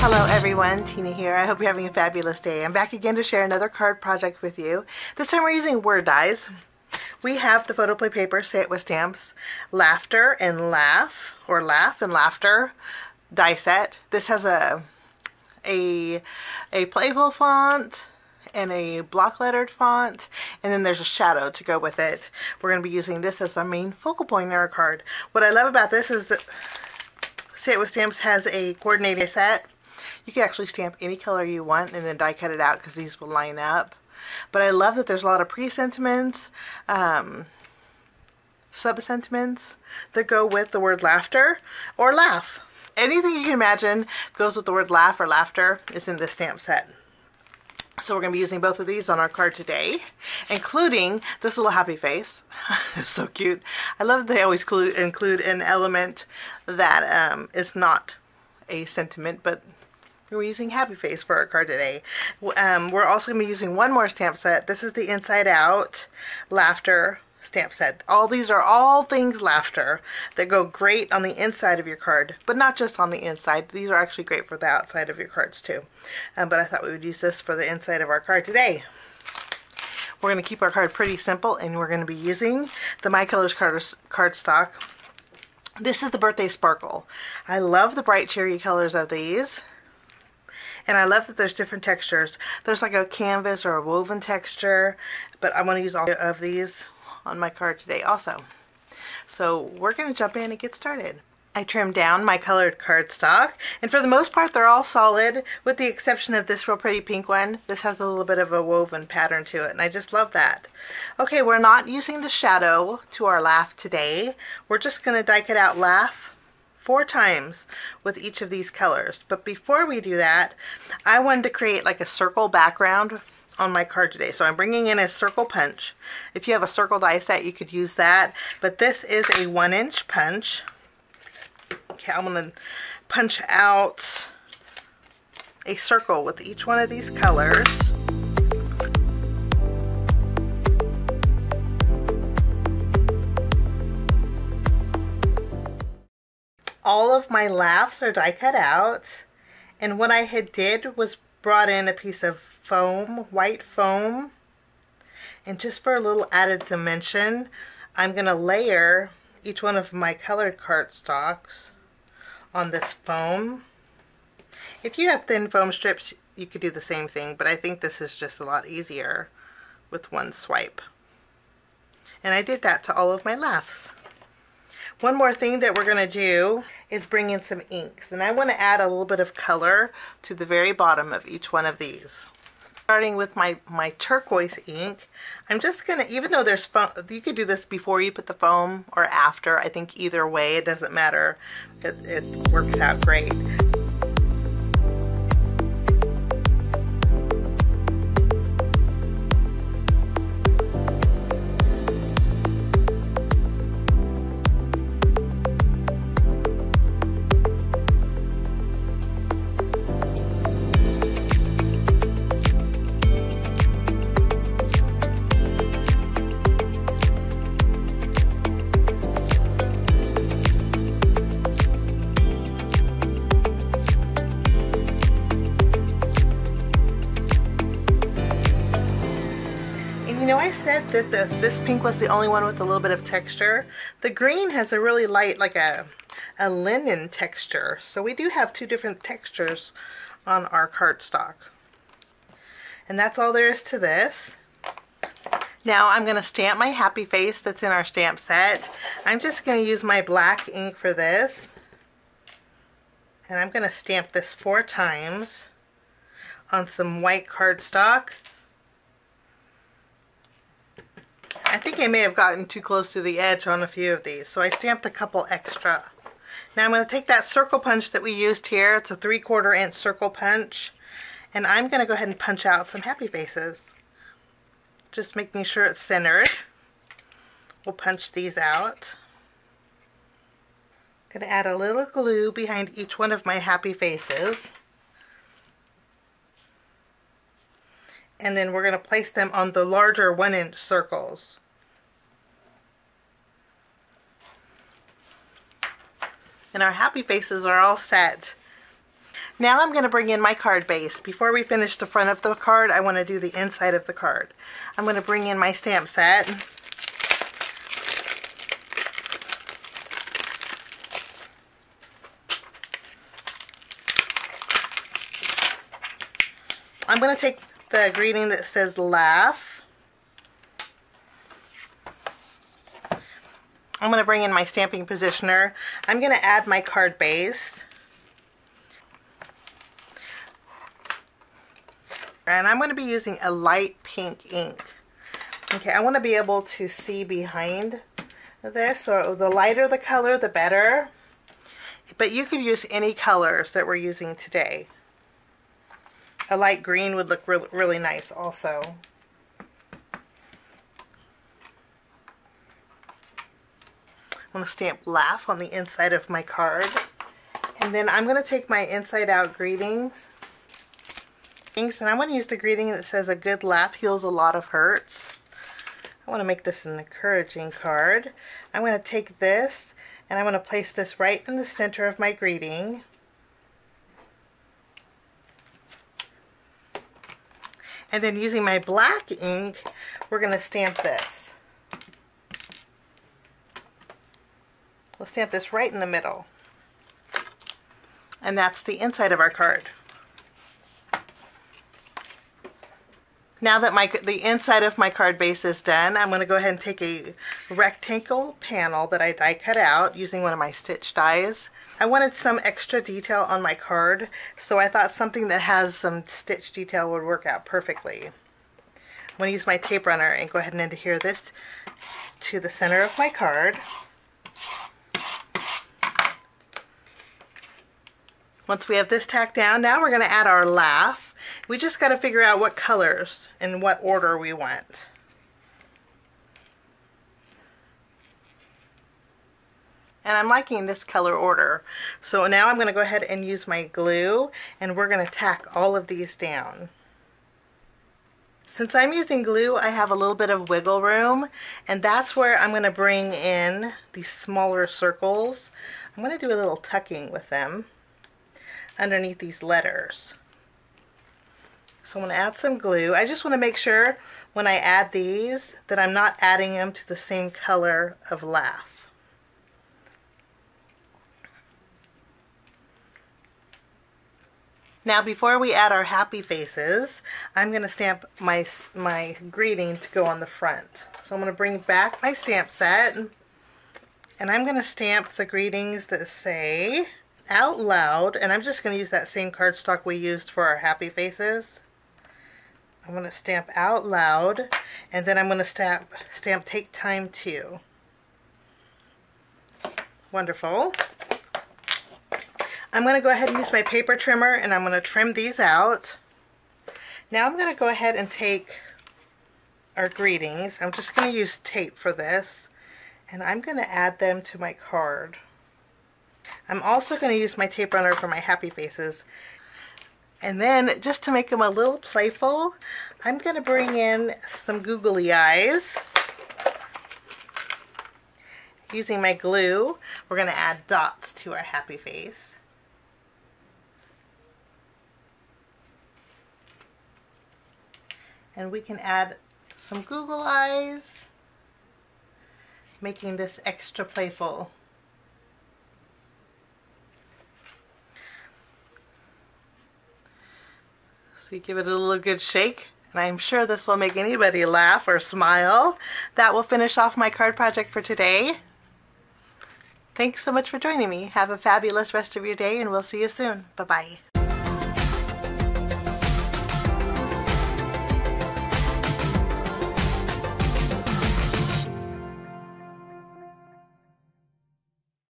Hello everyone, Tina here. I hope you're having a fabulous day. I'm back again to share another card project with you. This time we're using word dies. We have the Photoplay paper, Say It With Stamps, Laughter and Laugh, or Laugh and Laughter die set. This has a playful font and a block lettered font, and then there's a shadow to go with it. We're going to be using this as our main focal point in our card. What I love about this is that Say It With Stamps has a coordinating set. You can actually stamp any color you want and then die cut it out because these will line up. But I love that there's a lot of pre-sentiments, sub-sentiments that go with the word laughter or laugh. Anything you can imagine goes with the word laugh or laughter is in this stamp set. So we're going to be using both of these on our card today, including this little happy face. It's so cute. I love that they always include an element that is not a sentiment, but we're using happy face for our card today. We're also going to be using one more stamp set. This is the Inside Out Laughter stamp set. All these are all things laughter that go great on the inside of your card, but not just on the inside. These are actually great for the outside of your cards too. But I thought we would use this for the inside of our card today. We're going to keep our card pretty simple, and we're going to be using the My Colors cardstock. This is the Birthday Sparkle. I love the bright cherry colors of these. And I love that there's different textures. There's like a canvas or a woven texture, but I want to use all of these on my card today also. So we're going to jump in and get started. I trimmed down my colored cardstock, and for the most part they're all solid with the exception of this real pretty pink one. This has a little bit of a woven pattern to it, and I just love that. Okay, we're not using the shadow to our laugh today. We're just going to die cut out laugh 4 times with each of these colors. But before we do that, I wanted to create like a circle background on my card today. So I'm bringing in a circle punch. If you have a circle die set, you could use that. But this is a 1-inch punch. Okay, I'm going to punch out a circle with each one of these colors. All of my laughs are die cut out, and what I had did was brought in a piece of foam, white foam, and just for a little added dimension, I'm going to layer each one of my colored cardstocks on this foam. If you have thin foam strips, you could do the same thing, but I think this is just a lot easier with one swipe. And I did that to all of my laughs. One more thing that we're going to do is bring in some inks, and I want to add a little bit of color to the very bottom of each one of these. Starting with my turquoise ink, I'm just going to, even though there's foam, you could do this before you put the foam or after. I think either way, it doesn't matter. It works out great. You know, I said that this pink was the only one with a little bit of texture. The green has a really light, like a linen texture. So we do have 2 different textures on our cardstock. And that's all there is to this. Now I'm going to stamp my happy face that's in our stamp set. I'm just going to use my black ink for this. And I'm going to stamp this 4 times on some white cardstock. I think I may have gotten too close to the edge on a few of these, so I stamped a couple extra. Now I'm going to take that circle punch that we used here. It's a 3/4 inch circle punch, and I'm going to go ahead and punch out some happy faces. Just making sure it's centered. We'll punch these out. I'm going to add a little glue behind each one of my happy faces. And then we're going to place them on the larger 1-inch circles. And our happy faces are all set. Now I'm going to bring in my card base. Before we finish the front of the card, I want to do the inside of the card. I'm going to bring in my stamp set. I'm going to take the greeting that says laugh. I'm going to bring in my stamping positioner. I'm going to add my card base. And I'm going to be using a light pink ink. Okay, I want to be able to see behind this, so the lighter the color, the better. But you could use any colors that we're using today. A light green would look really nice also. I'm going to stamp laugh on the inside of my card. And then I'm going to take my inside out greetings. And I'm going to use the greeting that says a good laugh heals a lot of hurts. I want to make this an encouraging card. I'm going to take this and I'm going to place this right in the center of my greeting. And then using my black ink, we're going to stamp this. We'll stamp this right in the middle. And that's the inside of our card. Now that the inside of my card base is done, I'm going to go ahead and take a rectangle panel that I die cut out using one of my stitch dies. I wanted some extra detail on my card, so I thought something that has some stitch detail would work out perfectly. I'm going to use my tape runner and go ahead and adhere this to the center of my card. Once we have this tacked down, now we're going to add our laugh. We just got to figure out what colors and what order we want. And I'm liking this color order. So now I'm going to go ahead and use my glue, and we're going to tack all of these down. Since I'm using glue, I have a little bit of wiggle room, and that's where I'm going to bring in these smaller circles. I'm going to do a little tucking with them underneath these letters. So I'm going to add some glue. I just want to make sure when I add these that I'm not adding them to the same color of laugh. Now before we add our happy faces, I'm going to stamp my greeting to go on the front. So I'm going to bring back my stamp set, and I'm going to stamp the greetings that say out loud, and I'm just going to use that same cardstock we used for our happy faces. I'm going to stamp out loud, and then I'm going to stamp take time to. Wonderful. I'm going to go ahead and use my paper trimmer, and I'm going to trim these out. Now I'm going to go ahead and take our greetings. I'm just going to use tape for this, and I'm going to add them to my card. I'm also going to use my tape runner for my happy faces. And then, just to make them a little playful, I'm going to bring in some googly eyes. Using my glue, we're going to add dots to our happy face. And we can add some Google eyes, making this extra playful. So you give it a little good shake, and I'm sure this will make anybody laugh or smile. That will finish off my card project for today. Thanks so much for joining me. Have a fabulous rest of your day, and we'll see you soon. Bye-bye.